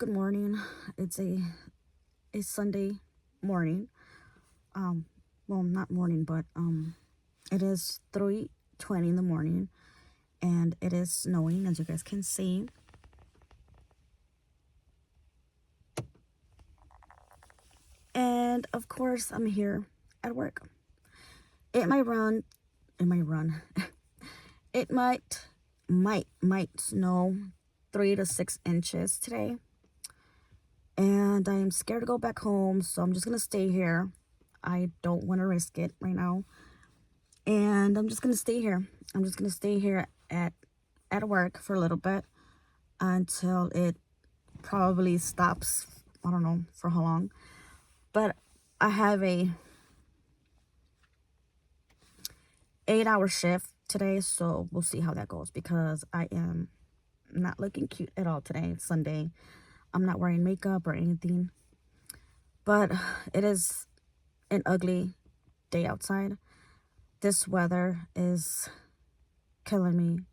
good morning. It's a Sunday morning. Well, not morning, but it is 3:20 in the morning, and it is snowing, as you guys can see. And of course, I'm here at work. It might run. It might run. It might snow 3 to 6 inches today. And I'm scared to go back home, so I'm just gonna stay here. I don't want to risk it right now. And I'm just gonna stay here. I'm just gonna stay here at work for a little bit until it probably stops. I don't know for how long. But I have a 8-hour shift today, so we'll see how that goes because I am not looking cute at all today. It's Sunday. I'm not wearing makeup or anything. But it is an ugly day outside. This weather is killing me.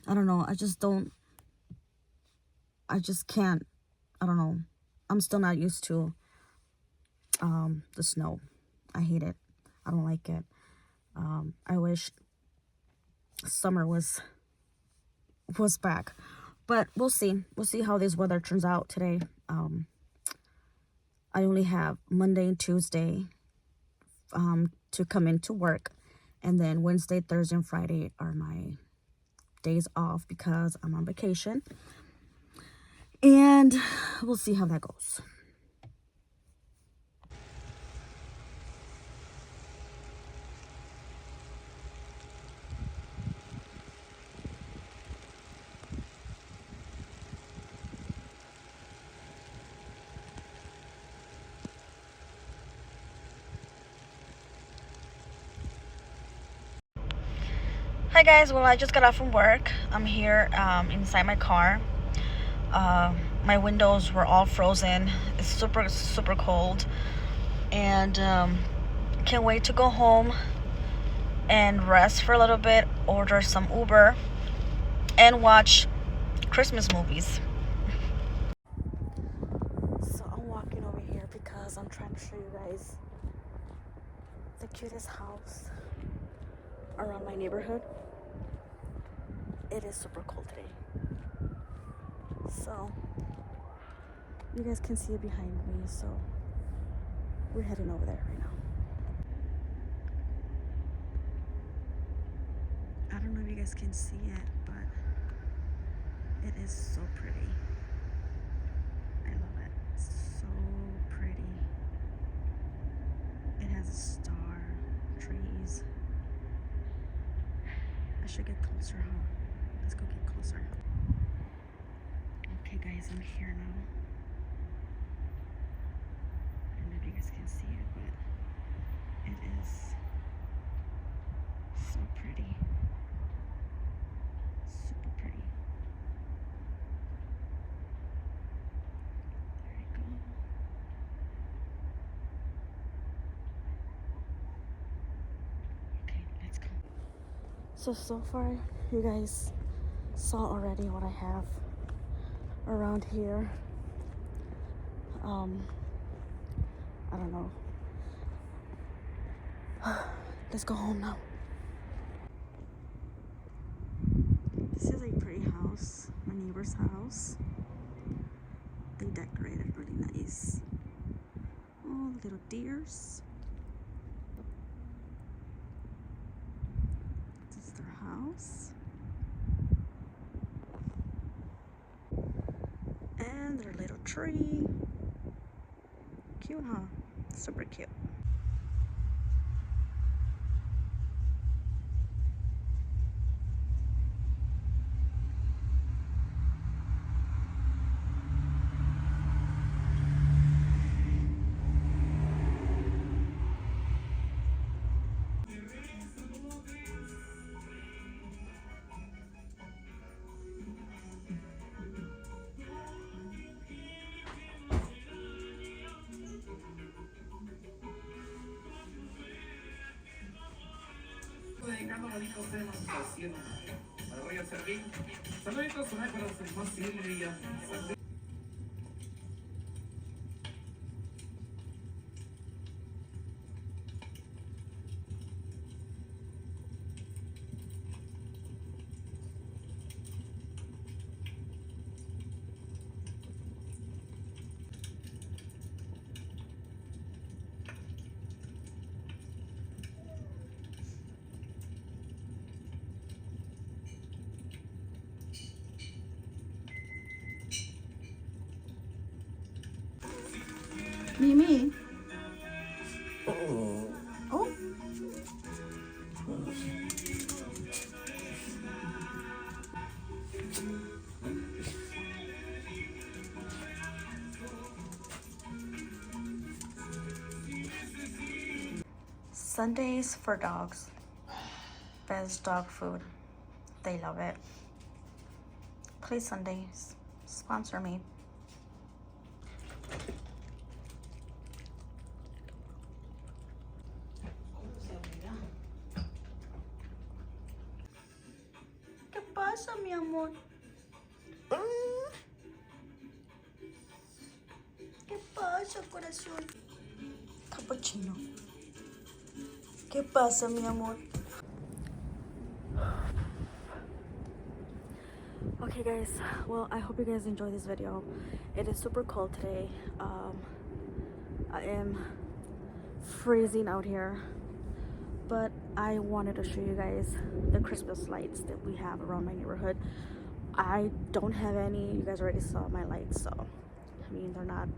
I don't know. I just can't. I don't know. I'm still not used to the snow. I hate it. I don't like it. I wish summer was back. But we'll see. We'll see how this weather turns out today. I only have Monday and Tuesday to come into work. And then Wednesday, Thursday, and Friday are my days off because I'm on vacation. And we'll see how that goes. Hi guys, well I just got off from work. I'm here inside my car. My windows were all frozen. It's super cold, and can't wait to go home and rest for a little bit, order some Uber, and watch Christmas movies. So I'm walking over here because I'm trying to show you guys the cutest house around my neighborhood. It is super cold today, so you guys can see it behind me. So we're heading over there right now. I don't know if you guys can see it, but it is so pretty. I love it. It's so pretty. It has a star, trees. I should get closer, huh? Let's go get closer. Okay guys, I'm here now. I don't know if you guys can see it, but it is so pretty. Super pretty. There you go. Okay, let's go. So far, you guys saw already what I have around here. I don't know. Let's go home now. This is a pretty house, my neighbor's house. They decorated really nice. Oh, little deers. This is their house. And their little tree. Cute, huh? Super cute. Dedicando bonitos temas haciendo. Me voy a servir. Saluditos para los más Silvia. Mimi. Oh. Sundays for dogs. Best dog food. They love it. Please, Sundays, sponsor me. ¿Qué pasa, mi amor? ¿Qué pasa, corazón? Cappuccino. ¿Qué pasa, mi amor? Okay guys, well, I hope you guys enjoyed this video. It is super cold today. I am freezing out here, but I wanted to show you guys the Christmas lights that we have around my neighborhood. I don't have any. You guys already saw my lights, so I mean, they're not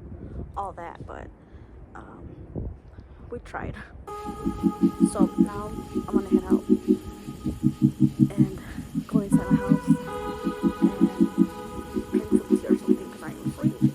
all that, but we tried. So now I'm gonna head out and go inside my house and drink some tea or something because I am freezing.